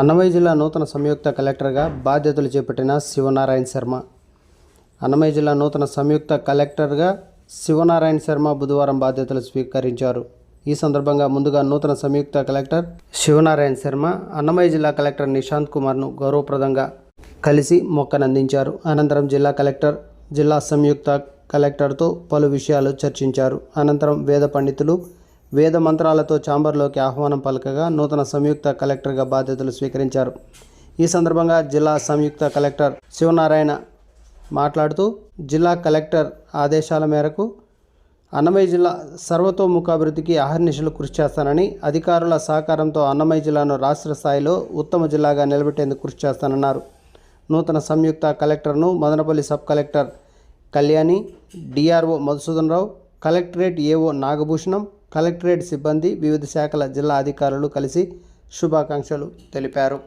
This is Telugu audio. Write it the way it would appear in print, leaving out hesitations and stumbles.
అన్నమయ్య జిల్లా నూతన సంయుక్త కలెక్టర్గా బాధ్యతలు చేపట్టిన శివనారాయణ శర్మ. అన్నమయ్య జిల్లా నూతన సంయుక్త కలెక్టర్గా శివనారాయణ శర్మ బుధవారం బాధ్యతలు స్వీకరించారు. ఈ సందర్భంగా ముందుగా నూతన సంయుక్త కలెక్టర్ శివనారాయణ శర్మ అన్నమయ్య జిల్లా కలెక్టర్ నిశాంత్ కుమార్ను గౌరవప్రదంగా కలిసి మొక్కనందించారు. అనంతరం జిల్లా కలెక్టర్ జిల్లా సంయుక్త కలెక్టర్తో పలు విషయాలు చర్చించారు. అనంతరం వేద పండితులు వేద మంత్రాలతో ఛాంబర్లోకి ఆహ్వానం పలకగా నూతన సంయుక్త కలెక్టర్గా బాధ్యతలు స్వీకరించారు. ఈ సందర్భంగా జిల్లా సంయుక్త కలెక్టర్ శివనారాయణ మాట్లాడుతూ, జిల్లా కలెక్టర్ ఆదేశాల మేరకు అన్నమయ్య జిల్లా సర్వతోముఖాభివృద్ధికి అహర్నిశలు కృషి చేస్తానని, అధికారుల సహకారంతో అన్నమయ్య జిల్లాను రాష్ట్ర స్థాయిలో ఉత్తమ జిల్లాగా నిలబెట్టేందుకు కృషి చేస్తానన్నారు. నూతన సంయుక్త కలెక్టర్ను Madanapalle sub collector Kalyani, DRO Madhusudan Rao, collectorate AO Nagabhushanam, collectorate సిబ్బంది, వివిధ శాఖల జిల్లా అధికారులు కలిసి శుభాకాంక్షలు తెలిపారు.